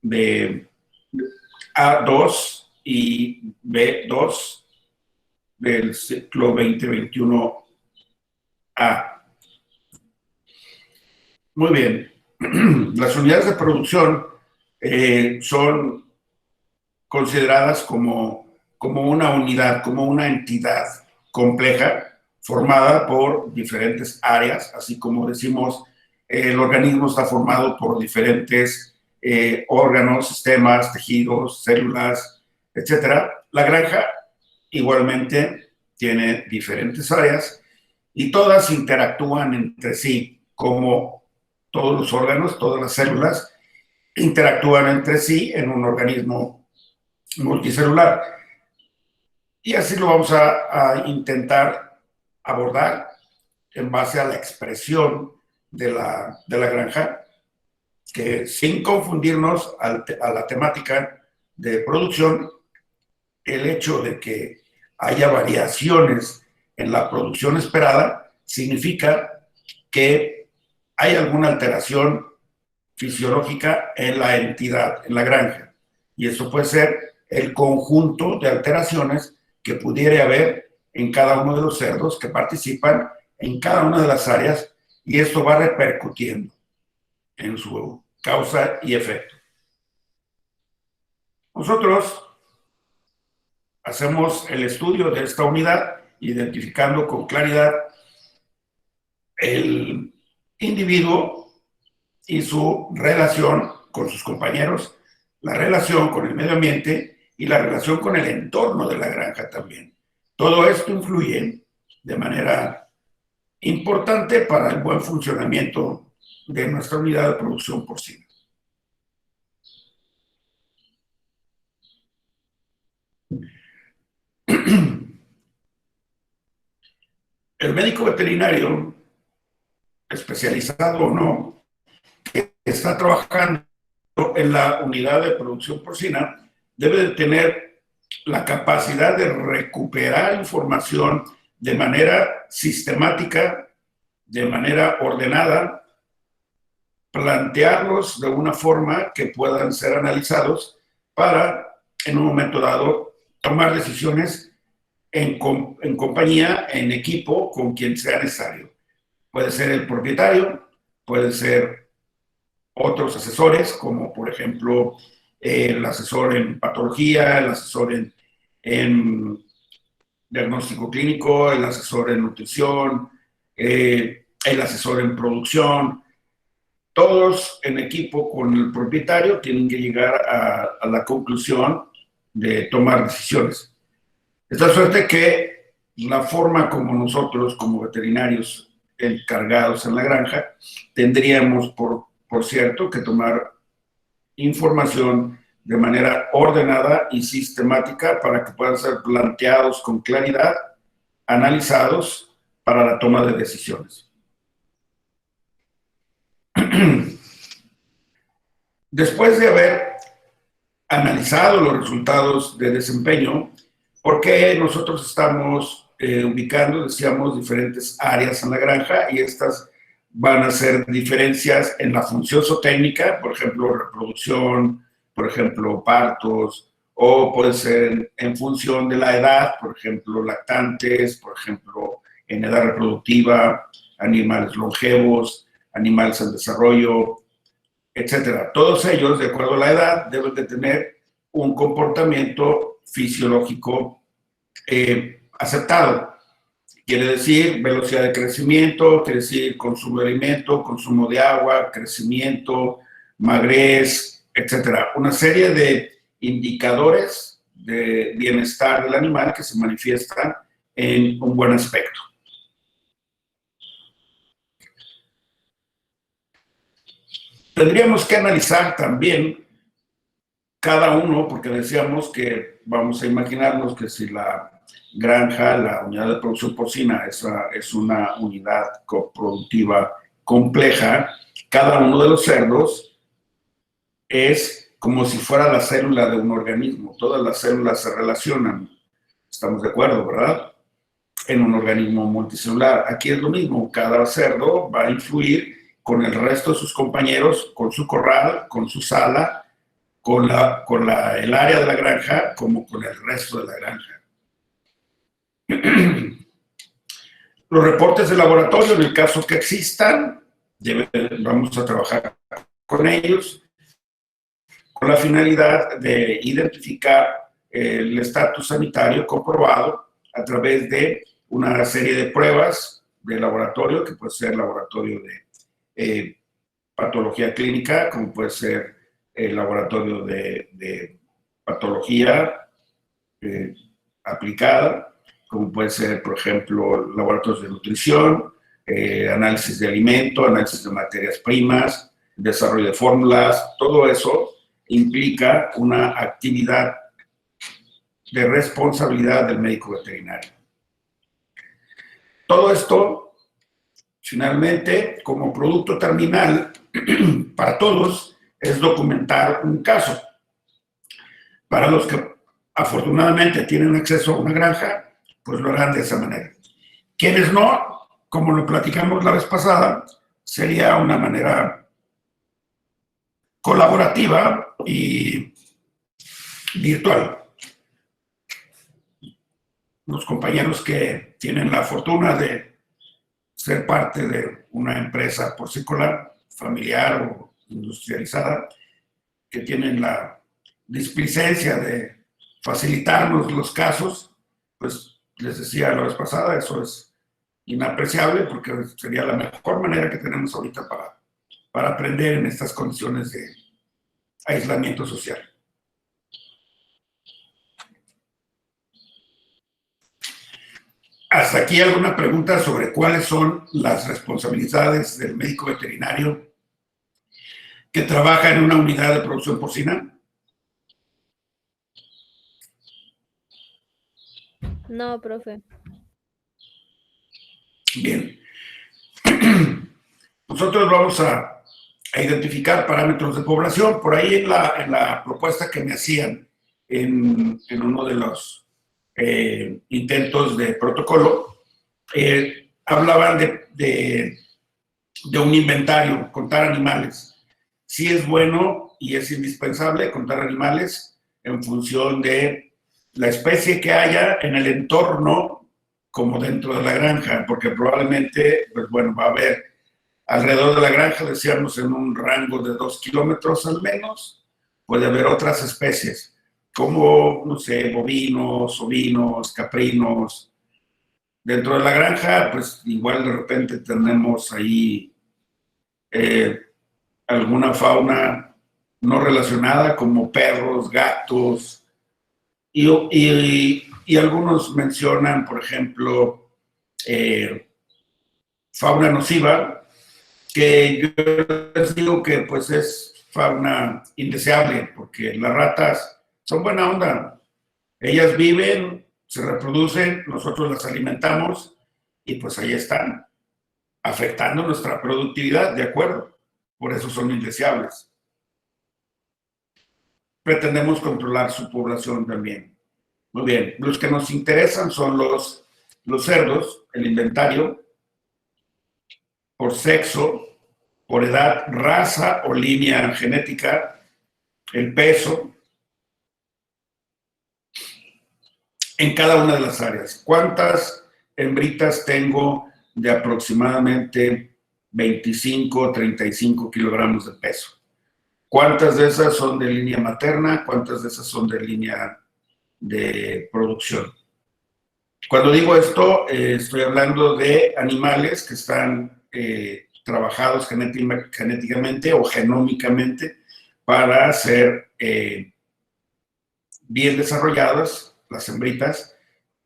de A2 y B2 del ciclo 2021A. Muy bien. Las unidades de producción son consideradas como una unidad, como una entidad compleja formada por diferentes áreas, así como decimos, el organismo está formado por diferentes órganos, sistemas, tejidos, células, etcétera. La granja igualmente tiene diferentes áreas y todas interactúan entre sí, como todos los órganos, todas las células interactúan entre sí en un organismo multicelular. Y así lo vamos a intentar abordar en base a la expresión de la granja, que sin confundirnos a la temática de producción, el hecho de que haya variaciones en la producción esperada significa que hay alguna alteración fisiológica en la entidad, en la granja. Y eso puede ser el conjunto de alteraciones que pudiera haber en cada uno de los cerdos que participan en cada una de las áreas, y esto va repercutiendo en su causa y efecto. Nosotros hacemos el estudio de esta unidad, identificando con claridad el individuo y su relación con sus compañeros, la relación con el medio ambiente y la relación con el entorno de la granja también. Todo esto influye de manera importante para el buen funcionamiento de nuestra unidad de producción porcina. El médico veterinario, especializado o no, que está trabajando en la unidad de producción porcina, debe de tener la capacidad de recuperar información de manera sistemática, de manera ordenada, plantearlos de una forma que puedan ser analizados para, en un momento dado, tomar decisiones en compañía, en equipo, con quien sea necesario. Puede ser el propietario, puede ser otros asesores, como por ejemplo el asesor en patología, el asesor en diagnóstico clínico, el asesor en nutrición, el asesor en producción. Todos en equipo con el propietario tienen que llegar a la conclusión de tomar decisiones. De tal suerte que la forma como nosotros, como veterinarios encargados en la granja, tendríamos, por cierto, que tomar información de manera ordenada y sistemática para que puedan ser planteados con claridad, analizados para la toma de decisiones. Después de haber analizado los resultados de desempeño, ¿por qué nosotros estamos ubicando, decíamos, diferentes áreas en la granja? Y estas van a ser diferencias en la función zootécnica, por ejemplo, reproducción, por ejemplo, partos, o puede ser en función de la edad, por ejemplo, lactantes, por ejemplo, en edad reproductiva, animales longevos, animales en desarrollo, etcétera. Todos ellos, de acuerdo a la edad, deben de tener un comportamiento fisiológico aceptado. Quiere decir velocidad de crecimiento, quiere decir consumo de alimento, consumo de agua, crecimiento, magrez, etcétera. Una serie de indicadores de bienestar del animal que se manifiestan en un buen aspecto. Tendríamos que analizar también cada uno, porque decíamos que vamos a imaginarnos que si la granja, la unidad de producción porcina, es una unidad coproductiva compleja, cada uno de los cerdos es como si fuera la célula de un organismo. Todas las células se relacionan. Estamos de acuerdo, ¿verdad? En un organismo multicelular. Aquí es lo mismo. Cada cerdo va a influir con el resto de sus compañeros, con su corral, con su sala, el área de la granja como con el resto de la granja. Los reportes de laboratorio, en el caso que existan, vamos a trabajar con ellos con la finalidad de identificar el estatus sanitario comprobado a través de una serie de pruebas de laboratorio, que puede ser laboratorio de patología clínica, como puede ser el laboratorio de patología aplicada, como puede ser, por ejemplo, laboratorios de nutrición, análisis de alimento, análisis de materias primas, desarrollo de fórmulas. Todo eso implica una actividad de responsabilidad del médico veterinario. Todo esto, finalmente, como producto terminal para todos, es documentar un caso. Para los que afortunadamente tienen acceso a una granja, pues lo harán de esa manera. Quienes no, como lo platicamos la vez pasada, sería una manera colaborativa y virtual. Los compañeros que tienen la fortuna de ser parte de una empresa porcícola, familiar o industrializada, que tienen la displicencia de facilitarnos los casos, pues les decía la vez pasada, eso es inapreciable porque sería la mejor manera que tenemos ahorita para aprender en estas condiciones de aislamiento social. ¿Hasta aquí alguna pregunta sobre cuáles son las responsabilidades del médico veterinario que trabaja en una unidad de producción porcina? No, profe. Bien. Nosotros vamos a identificar parámetros de población. Por ahí en la propuesta que me hacían en uno de los intentos de protocolo, hablaban de un inventario, contar animales. Sí es bueno y es indispensable contar animales en función de la especie que haya en el entorno como dentro de la granja, porque probablemente, pues bueno, va a haber alrededor de la granja, decíamos, en un rango de 2 kilómetros al menos, puede haber otras especies, como, no sé, bovinos, ovinos, caprinos. Dentro de la granja, pues igual de repente tenemos ahí alguna fauna no relacionada, como perros, gatos, y algunos mencionan, por ejemplo, fauna nociva, que yo les digo que pues es fauna indeseable, porque las ratas son buena onda. Ellas viven, se reproducen, nosotros las alimentamos y pues ahí están, afectando nuestra productividad, de acuerdo. Por eso son indeseables. Pretendemos controlar su población también. Muy bien, los que nos interesan son los cerdos, el inventario, por sexo, por edad, raza o línea genética, el peso, en cada una de las áreas. ¿Cuántas hembritas tengo de aproximadamente 25 35 kilogramos de peso? ¿Cuántas de esas son de línea materna? ¿Cuántas de esas son de línea de producción? Cuando digo esto, estoy hablando de animales que están trabajados genéticamente o genómicamente para ser bien desarrolladas, las hembritas,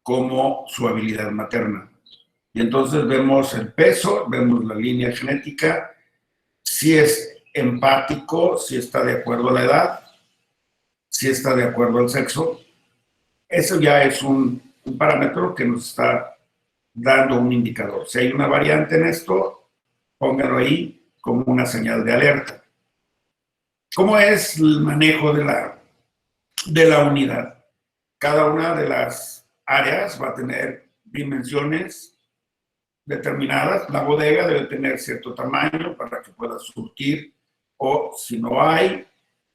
como su habilidad materna. Y entonces vemos el peso, vemos la línea genética, si es empático, si está de acuerdo a la edad, si está de acuerdo al sexo. Eso ya es un parámetro que nos está dando un indicador. Si hay una variante en esto, pónganlo ahí como una señal de alerta. ¿Cómo es el manejo de la unidad? Cada una de las áreas va a tener dimensiones determinadas. La bodega debe tener cierto tamaño para que pueda surtir, o si no hay,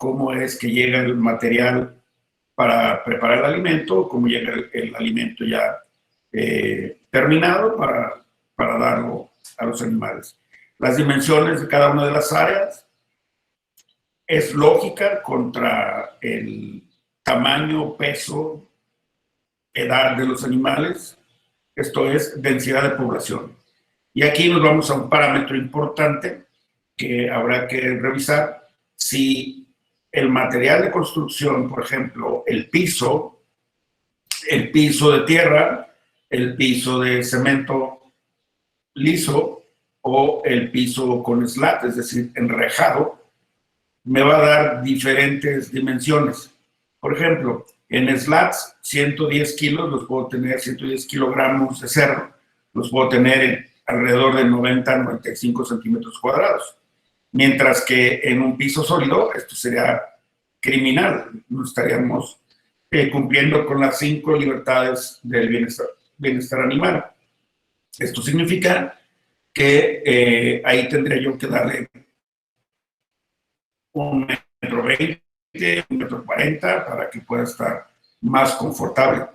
cómo es que llega el material para preparar el alimento, cómo llega el alimento ya terminado para darlo a los animales. Las dimensiones de cada una de las áreas es lógica contra el tamaño, peso, edad de los animales, esto es densidad de población. Y aquí nos vamos a un parámetro importante que habrá que revisar. Si el material de construcción, por ejemplo, el piso de tierra, el piso de cemento liso o el piso con slat, es decir, enrejado, me va a dar diferentes dimensiones. Por ejemplo, en slats, 110 kilos, los puedo tener, 110 kilogramos de cerro, los puedo tener en alrededor de 90 a 95 centímetros cuadrados. Mientras que en un piso sólido, esto sería criminal, no estaríamos cumpliendo con las 5 libertades del bienestar animal. Esto significa que ahí tendría yo que darle 1,20 m, 1,40 m para que pueda estar más confortable.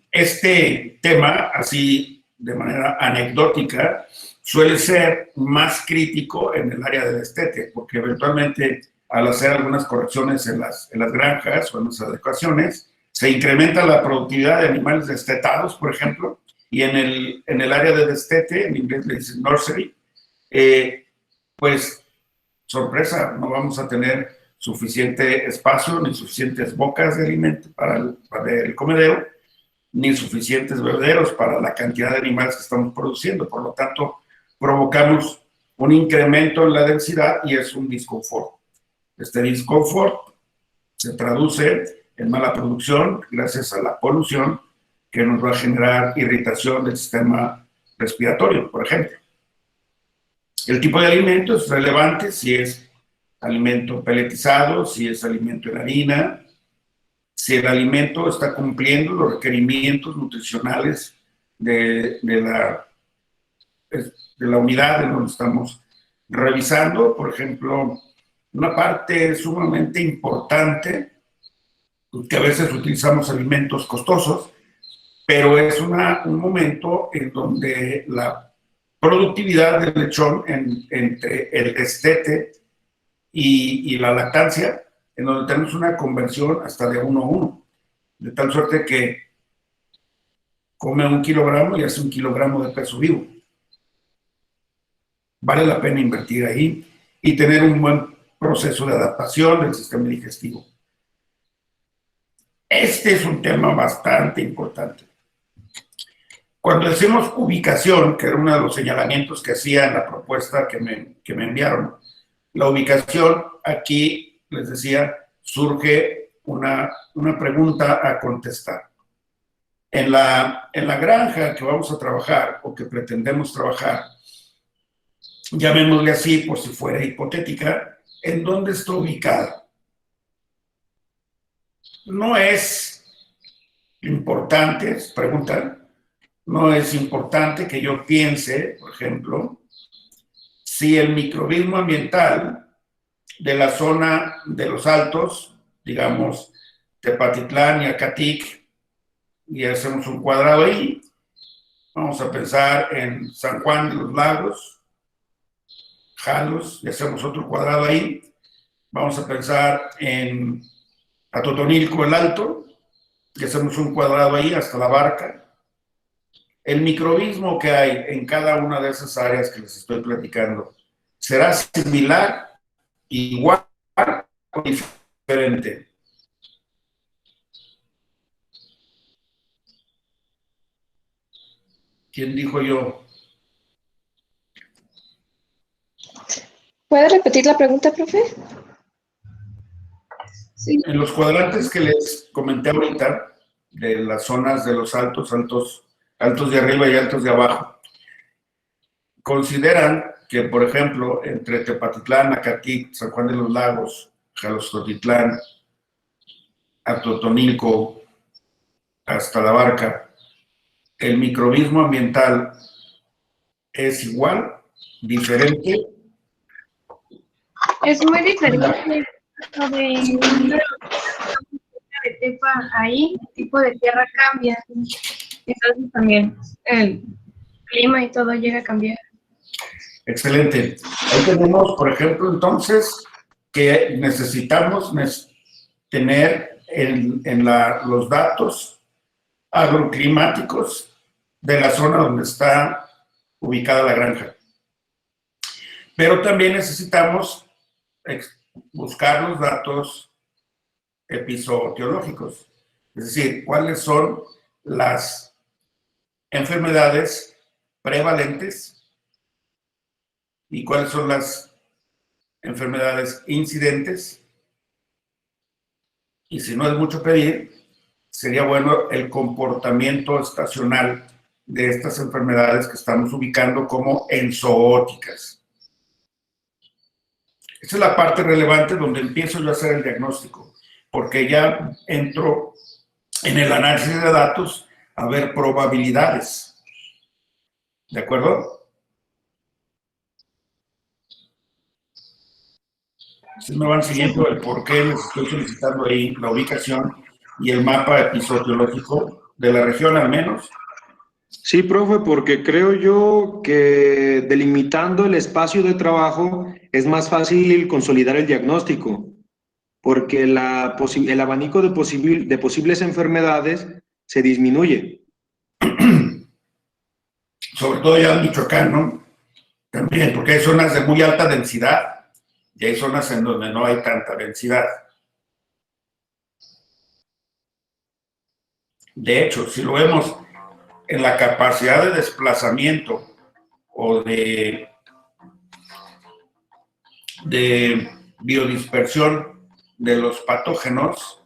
Este tema, así de manera anecdótica, suele ser más crítico en el área del destete, porque eventualmente al hacer algunas correcciones en las granjas o en las adecuaciones, se incrementa la productividad de animales destetados, por ejemplo, y en el área de destete, en inglés le dicen nursery, pues sorpresa, no vamos a tener suficiente espacio ni suficientes bocas de alimento para el comedero, ni suficientes bebederos para la cantidad de animales que estamos produciendo. Por lo tanto, provocamos un incremento en la densidad y es un disconfort. Este disconfort se traduce en mala producción gracias a la polución que nos va a generar irritación del sistema respiratorio, por ejemplo. El tipo de alimento es relevante si es alimento peletizado, si es alimento en harina, si el alimento está cumpliendo los requerimientos nutricionales de la unidad en donde estamos revisando. Por ejemplo, una parte sumamente importante, que a veces utilizamos alimentos costosos, pero es un momento en donde la productividad del lechón entre el destete y la lactancia, en donde tenemos una conversión hasta de 1:1, de tal suerte que come 1 kilogramo y hace 1 kilogramo de peso vivo. Vale la pena invertir ahí y tener un buen proceso de adaptación del sistema digestivo. Este es un tema bastante importante. Cuando decimos ubicación, que era uno de los señalamientos que hacía en la propuesta que me enviaron, la ubicación, aquí les decía, surge una pregunta a contestar. En la granja que vamos a trabajar o que pretendemos trabajar, llamémosle así por si fuera hipotética, ¿en dónde está ubicada? No es importante, preguntan, no es importante que yo piense, por ejemplo, si el microbismo ambiental de la zona de los Altos, digamos, Tepatitlán y Acatic, y hacemos un cuadrado ahí, vamos a pensar en San Juan de los Lagos, Jalos, y hacemos otro cuadrado ahí, vamos a pensar en Atotonilco el Alto, y hacemos un cuadrado ahí hasta La Barca. El microbismo que hay en cada una de esas áreas que les estoy platicando, ¿será similar, igual o diferente? ¿Quién dijo yo? ¿Puede repetir la pregunta, profe? Sí. En los cuadrantes que les comenté ahorita, de las zonas de los altos de arriba y altos de abajo, consideran que, por ejemplo, entre Tepatitlán, Acatic, San Juan de los Lagos, Jalostotitlán, Atotonilco, hasta La Barca, el microbismo ambiental es igual, diferente. Es muy diferente. Lo de tepa ahí, el tipo de tierra cambia. Entonces también el clima y todo llega a cambiar. Excelente. Ahí tenemos, por ejemplo, entonces, que necesitamos tener los datos agroclimáticos de la zona donde está ubicada la granja. Pero también necesitamos buscar los datos epizootiológicos, es decir, cuáles son las enfermedades prevalentes y cuáles son las enfermedades incidentes. Y si no es mucho pedir, sería bueno el comportamiento estacional de estas enfermedades que estamos ubicando como enzoóticas. Esa es la parte relevante donde empiezo yo a hacer el diagnóstico, porque ya entro en el análisis de datos a ver probabilidades. ¿De acuerdo? Si me van siguiendo el por qué les estoy solicitando ahí la ubicación y el mapa epizootiológico de la región al menos. Sí, profe, porque creo yo que delimitando el espacio de trabajo es más fácil consolidar el diagnóstico, porque el abanico de posibles enfermedades se disminuye. Sobre todo ya en Michoacán, ¿no? También, porque hay zonas de muy alta densidad y hay zonas en donde no hay tanta densidad. De hecho, si lo vemos en la capacidad de desplazamiento o de biodispersión de los patógenos,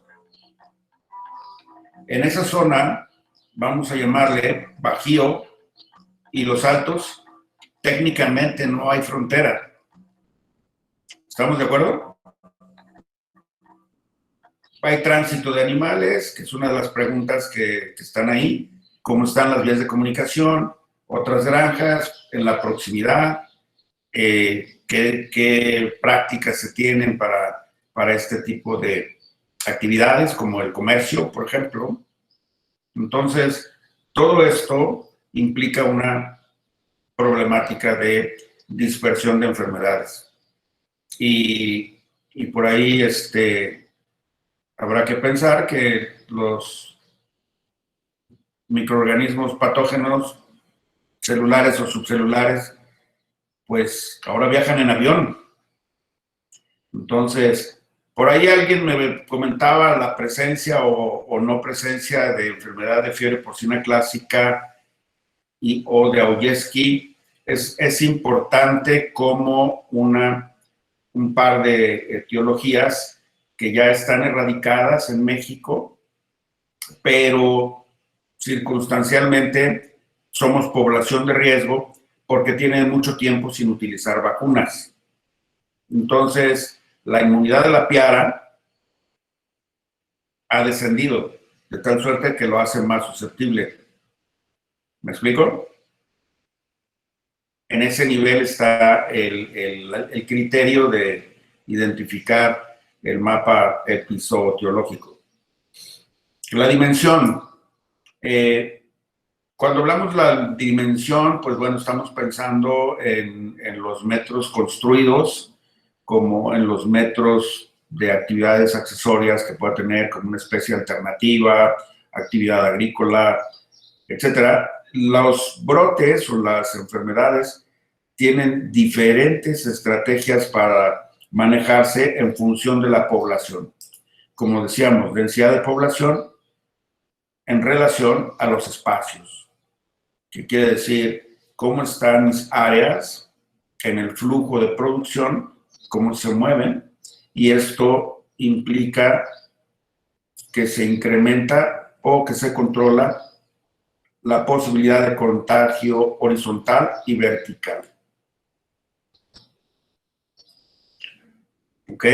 en esa zona, vamos a llamarle Bajío y Los Altos, técnicamente no hay frontera. ¿Estamos de acuerdo? Hay tránsito de animales, que es una de las preguntas que están ahí. ¿Cómo están las vías de comunicación? Otras granjas en la proximidad. ¿Qué prácticas se tienen para este tipo de actividades, como el comercio, por ejemplo? Entonces, todo esto implica una problemática de dispersión de enfermedades. Y por ahí habrá que pensar que los microorganismos patógenos, celulares o subcelulares, pues ahora viajan en avión. Entonces, por ahí alguien me comentaba la presencia o no presencia de enfermedad de fiebre porcina clásica o de Augeski. Es importante como un par de etiologías que ya están erradicadas en México, pero circunstancialmente somos población de riesgo porque tienen mucho tiempo sin utilizar vacunas. Entonces, la inmunidad de la piara ha descendido, de tal suerte que lo hace más susceptible. ¿Me explico? En ese nivel está el criterio de identificar el mapa epizootiológico. La dimensión. Cuando hablamos de la dimensión, pues bueno, estamos pensando en los metros construidos, como en los metros de actividades accesorias que pueda tener, como una especie alternativa, actividad agrícola, etcétera. Los brotes o las enfermedades tienen diferentes estrategias para manejarse en función de la población. Como decíamos, densidad de población en relación a los espacios, que quiere decir cómo están mis áreas en el flujo de producción, cómo se mueven, y esto implica que se incrementa o que se controla la posibilidad de contagio horizontal y vertical. ¿Ok?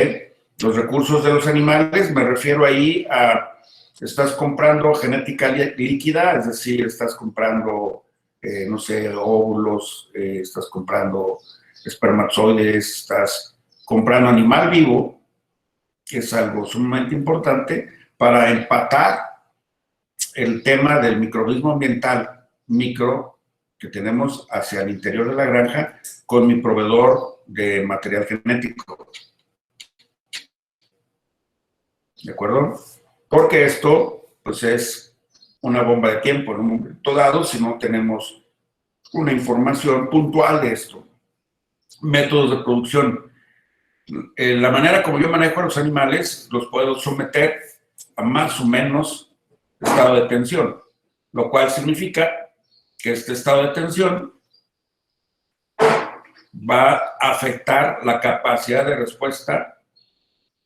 Los recursos de los animales, me refiero ahí a, estás comprando genética líquida, es decir, estás comprando, no sé, óvulos, estás comprando espermatozoides, estás comprando animal vivo, que es algo sumamente importante para empatar el tema del microbismo ambiental micro que tenemos hacia el interior de la granja con mi proveedor de material genético. ¿De acuerdo? Porque esto, pues, es una bomba de tiempo en un momento dado si no tenemos una información puntual de esto. Métodos de producción. La manera como yo manejo a los animales, los puedo someter a más o menos estado de tensión, lo cual significa que este estado de tensión va a afectar la capacidad de respuesta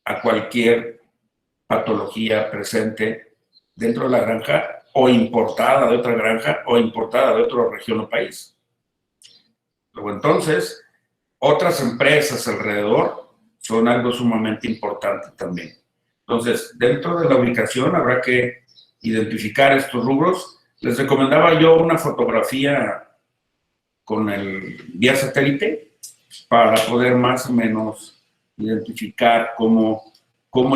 a cualquier patología presente dentro de la granja o importada de otra granja o importada de otra región o país. Luego, entonces, otras empresas alrededor son algo sumamente importante también. Entonces, dentro de la ubicación habrá que identificar estos rubros. Les recomendaba yo una fotografía con el vía satélite para poder más o menos identificar cómo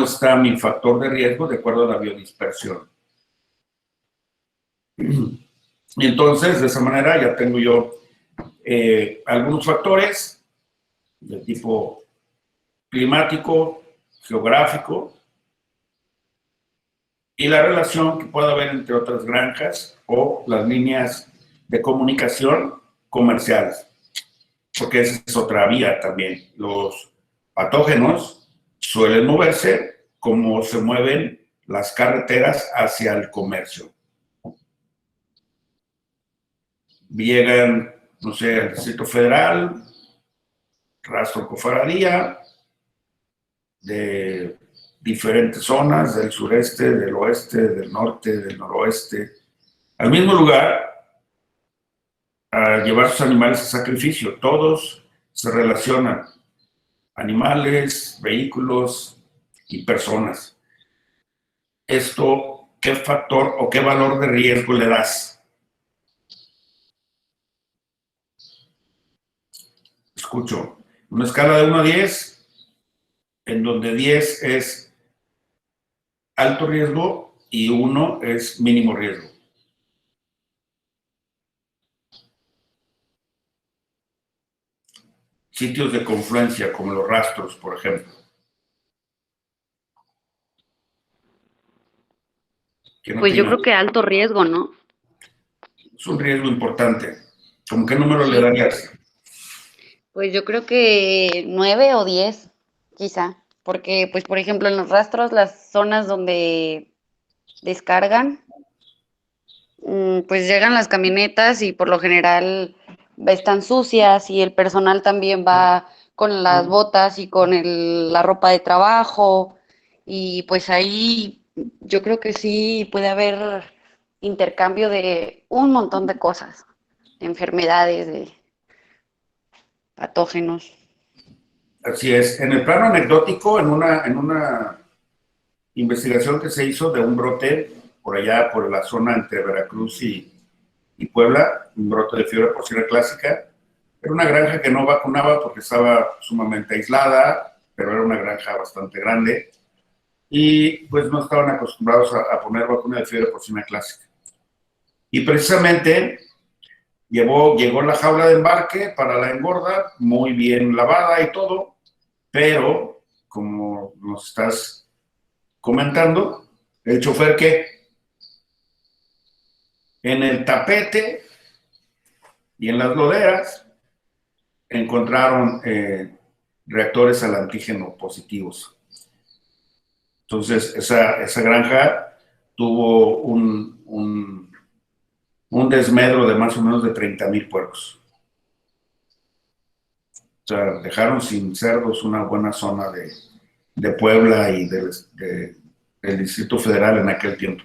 está mi factor de riesgo de acuerdo a la biodispersión. Y entonces, de esa manera ya tengo yo algunos factores de tipo climático, geográfico, y la relación que pueda haber entre otras granjas o las líneas de comunicación comerciales, porque esa es otra vía también. Los patógenos suelen moverse como se mueven las carreteras hacia el comercio. Llegan, no sé, al Distrito Federal, rastro cofradía, de diferentes zonas del sureste, del oeste, del norte, del noroeste, al mismo lugar a llevar sus animales a sacrificio. Todos se relacionan, animales, vehículos y personas. Esto, ¿qué factor o qué valor de riesgo le das? Escucho, una escala de 1 a 10, en donde 10 es alto riesgo y 1 es mínimo riesgo. Sitios de confluencia, como los rastros, por ejemplo. Pues yo creo que alto riesgo, ¿no? Es un riesgo importante. ¿Cómo qué número Sí. le darías? Pues yo creo que 9 o 10, quizá. Porque, pues, por ejemplo, en los rastros, las zonas donde descargan, pues llegan las camionetas y por lo general están sucias y el personal también va con las botas y con la ropa de trabajo y pues ahí yo creo que sí puede haber intercambio de un montón de cosas, de enfermedades, de patógenos. Así es. En el plano anecdótico, en una investigación que se hizo de un brote por allá, por la zona entre Veracruz y Puebla, un brote de fiebre porcina clásica, era una granja que no vacunaba porque estaba sumamente aislada, pero era una granja bastante grande y pues no estaban acostumbrados a poner vacuna de fiebre porcina clásica. Y precisamente llegó la jaula de embarque para la engorda, muy bien lavada y todo, pero como nos estás comentando, el chofer que en el tapete y en las loderas encontraron reactores al antígeno positivos. Entonces, esa granja tuvo un desmedro de más o menos de 30,000 puercos. O sea, dejaron sin cerdos una buena zona de Puebla y del Distrito Federal en aquel tiempo.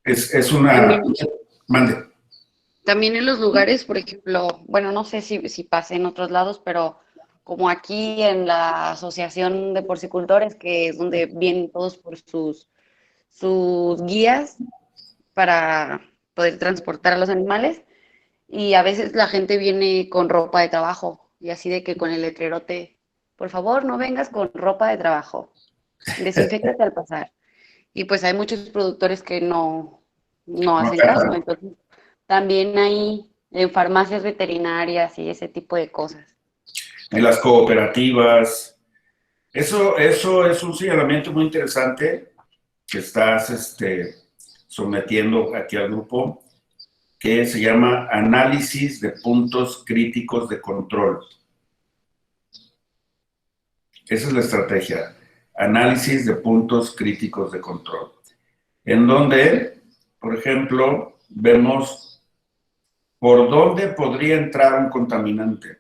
Es una... Mande. También en los lugares, por ejemplo, bueno, no sé si pasa en otros lados, pero como aquí en la Asociación de Porcicultores, que es donde vienen todos por sus guías para poder transportar a los animales, y a veces la gente viene con ropa de trabajo, y así de que con el letrerote por favor, no vengas con ropa de trabajo, desinféctate al pasar. Y pues hay muchos productores que no No hacen caso, acatan. entonces también hay en farmacias veterinarias y ese tipo de cosas. En las cooperativas. Eso es un señalamiento muy interesante que estás sometiendo aquí al grupo, que se llama análisis de puntos críticos de control. Esa es la estrategia, análisis de puntos críticos de control, en donde, por ejemplo, vemos por dónde podría entrar un contaminante.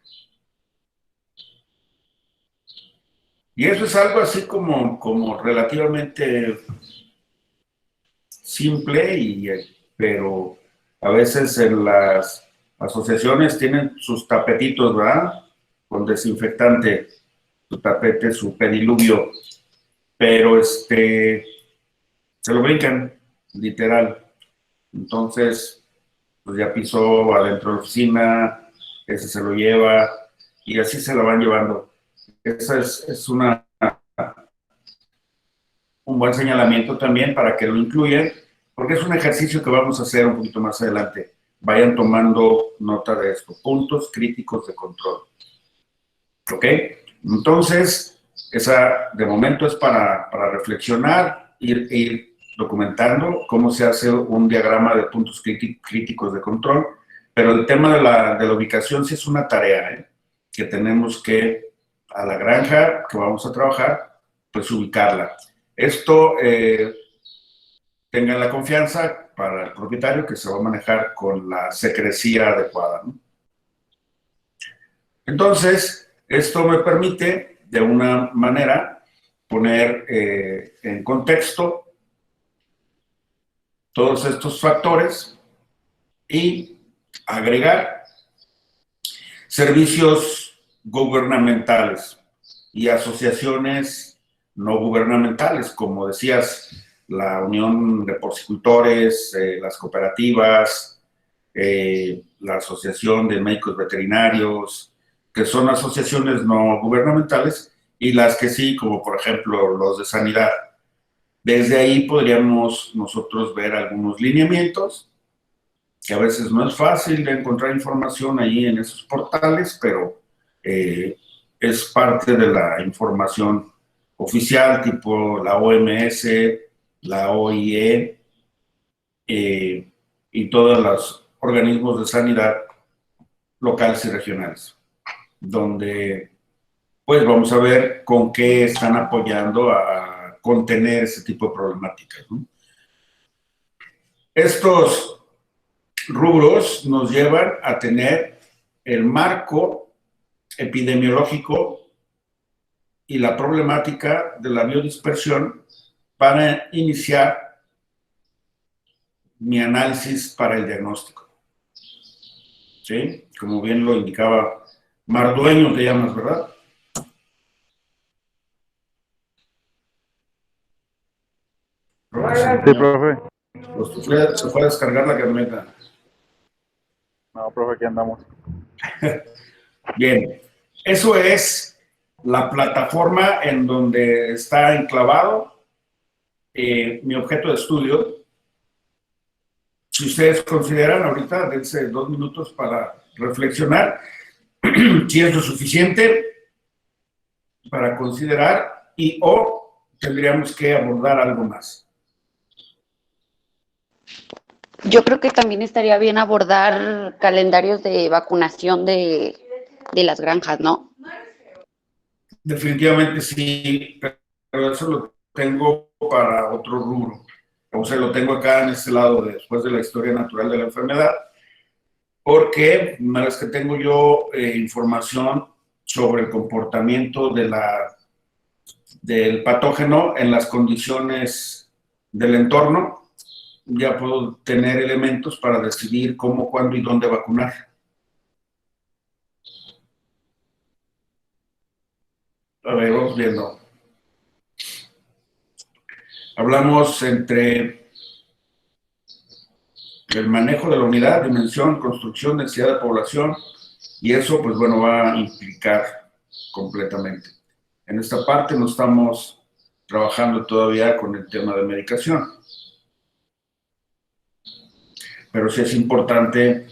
Y eso es algo así como relativamente simple, pero a veces en las asociaciones tienen sus tapetitos, ¿verdad? Con desinfectante, su tapete, su pediluvio, pero se lo brincan, literal. Entonces, pues ya pisó adentro de la oficina, ese se lo lleva, y así se lo van llevando. Esa es un buen señalamiento también para que lo incluyan, porque es un ejercicio que vamos a hacer un poquito más adelante. Vayan tomando nota de esto. Puntos críticos de control. ¿Ok? Entonces, esa de momento es para reflexionar, ir documentando cómo se hace un diagrama de puntos críticos de control, pero el tema de la ubicación sí es una tarea, que tenemos que, a la granja que vamos a trabajar, pues ubicarla. Esto, tengan la confianza para el propietario que se va a manejar con la secrecía adecuada, ¿no? Entonces, esto me permite, de una manera, poner en contexto todos estos factores y agregar servicios gubernamentales y asociaciones no gubernamentales, como decías, la Unión de Porcicultores, las cooperativas, la Asociación de Médicos Veterinarios, que son asociaciones no gubernamentales, y las que sí, como por ejemplo los de sanidad. Desde ahí podríamos nosotros ver algunos lineamientos, que a veces no es fácil de encontrar información ahí en esos portales, pero es parte de la información oficial, tipo la OMS, la OIE, y todos los organismos de sanidad locales y regionales, donde pues vamos a ver con qué están apoyando a contener ese tipo de problemáticas, ¿no? Estos rubros nos llevan a tener el marco epidemiológico y la problemática de la biodispersión para iniciar mi análisis para el diagnóstico. ¿Sí? Como bien lo indicaba Mardueño, te llamas, ¿verdad? Sí, profe. Pues se fue a descargar la camioneta. No, profe, aquí andamos. Bien, eso es la plataforma en donde está enclavado mi objeto de estudio. Si ustedes consideran, ahorita dense 2 minutos para reflexionar si es lo suficiente para considerar o tendríamos que abordar algo más. Yo creo que también estaría bien abordar calendarios de vacunación de las granjas, ¿no? Definitivamente sí, pero eso lo tengo para otro rubro. O sea, lo tengo acá en este lado, después de la historia natural de la enfermedad, porque una vez que tengo yo información sobre el comportamiento del patógeno en las condiciones del entorno, ya puedo tener elementos para decidir cómo, cuándo y dónde vacunar. A ver, vamos viendo. Hablamos entre el manejo de la unidad, dimensión, construcción, densidad de población, y eso, pues bueno, va a implicar completamente. En esta parte no estamos trabajando todavía con el tema de medicación. Pero sí es importante,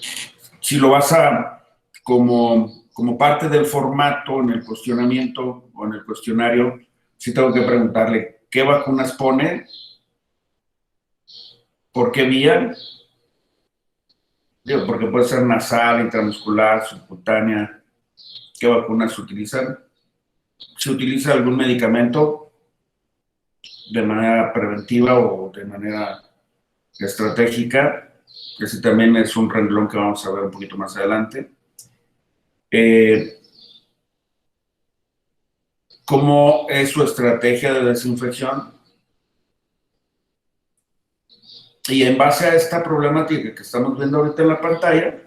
si lo vas a, como parte del formato en el cuestionamiento o en el cuestionario, sí tengo que preguntarle qué vacunas pone, por qué vía, digo, porque puede ser nasal, intramuscular, subcutánea, qué vacunas se utilizan, si utiliza algún medicamento de manera preventiva o de manera estratégica. Ese también es un renglón que vamos a ver un poquito más adelante. ¿Cómo es su estrategia de desinfección? Y en base a esta problemática que estamos viendo ahorita en la pantalla,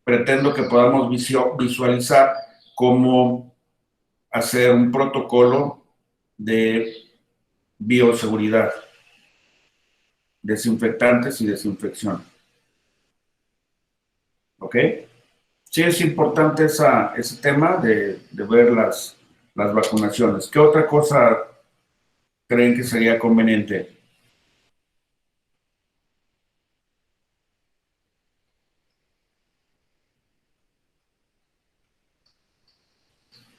pretendo que podamos visualizar cómo hacer un protocolo de bioseguridad, desinfectantes y desinfección. ¿Ok? Sí es importante ese tema de ver las vacunaciones. ¿Qué otra cosa creen que sería conveniente?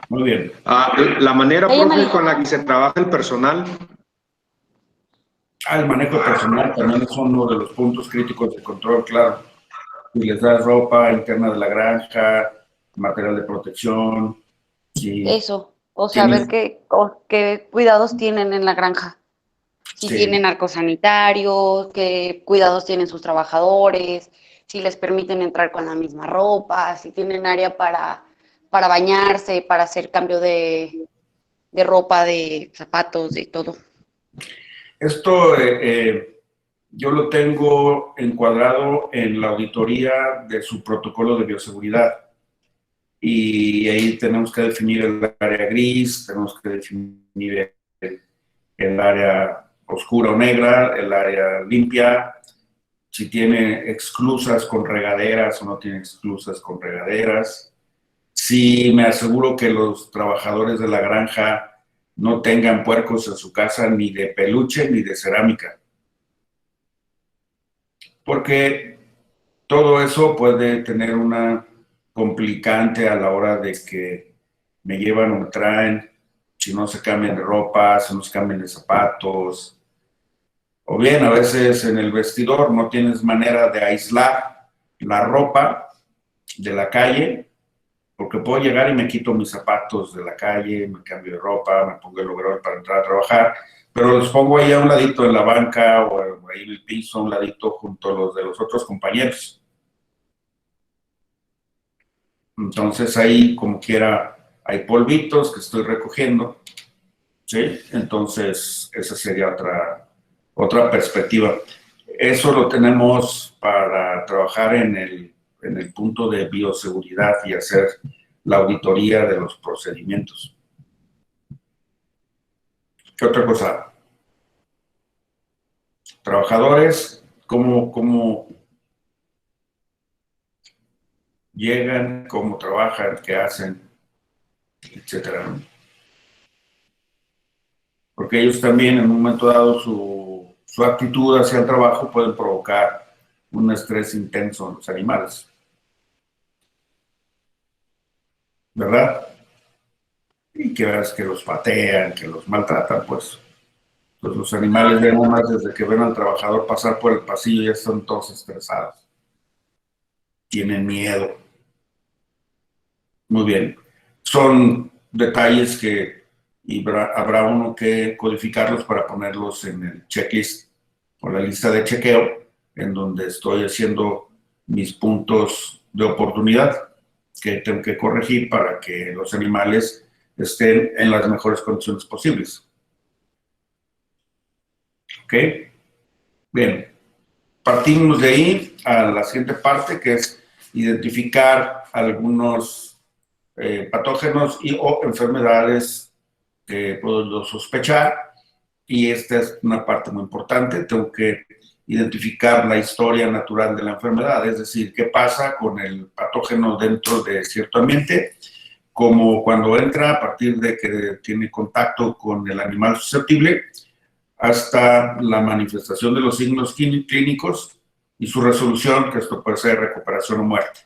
Muy bien. La manera, Oye, profe, Mari. con la que se trabaja el personal. El manejo personal también es uno de los puntos críticos de control, claro. Si les das ropa interna de la granja, material de protección, si Eso, o tienes... saber qué cuidados tienen en la granja. Si Sí, tienen arcosanitarios, qué cuidados tienen sus trabajadores, si les permiten entrar con la misma ropa, si tienen área para bañarse, para hacer cambio de ropa, de zapatos, de todo. esto yo lo tengo encuadrado en la auditoría de su protocolo de bioseguridad. Y ahí tenemos que definir el área gris, tenemos que definir el área oscura o negra, el área limpia, si tiene exclusas con regaderas o no tiene exclusas con regaderas, si me aseguro que los trabajadores de la granja no tengan puercos en su casa ni de peluche ni de cerámica, porque todo eso puede tener una complicante a la hora de que me llevan o me traen, si no se cambian de ropa, si no se cambian de zapatos, o bien a veces en el vestidor no tienes manera de aislar la ropa de la calle, porque puedo llegar y me quito mis zapatos de la calle, me cambio de ropa, me pongo el overol para entrar a trabajar, pero los pongo ahí a un ladito en la banca o ahí en el piso, a un ladito junto a los de los otros compañeros. Entonces ahí, como quiera, hay polvitos que estoy recogiendo, ¿sí? Entonces esa sería otra perspectiva. Eso lo tenemos para trabajar en el punto de bioseguridad y hacer la auditoría de los procedimientos. ¿Qué otra cosa? Trabajadores, ¿cómo llegan, cómo trabajan, qué hacen, etcétera, ¿no? Porque ellos también en un momento dado su actitud hacia el trabajo pueden provocar un estrés intenso en los animales. ¿Verdad? Y que veas que los patean, que los maltratan, pues los animales ya nada más desde que ven al trabajador pasar por el pasillo ya están todos estresados. Tienen miedo. Muy bien. Son detalles que habrá uno que codificarlos para ponerlos en el checklist o la lista de chequeo, en donde estoy haciendo mis puntos de oportunidad que tengo que corregir para que los animales estén en las mejores condiciones posibles. ¿Ok? Bien. Partimos de ahí a la siguiente parte, que es identificar algunos patógenos o enfermedades que puedo sospechar. Y esta es una parte muy importante. Tengo que identificar la historia natural de la enfermedad, es decir, qué pasa con el patógeno dentro de cierto ambiente, como cuando entra a partir de que tiene contacto con el animal susceptible, hasta la manifestación de los signos clínicos y su resolución, que esto puede ser recuperación o muerte.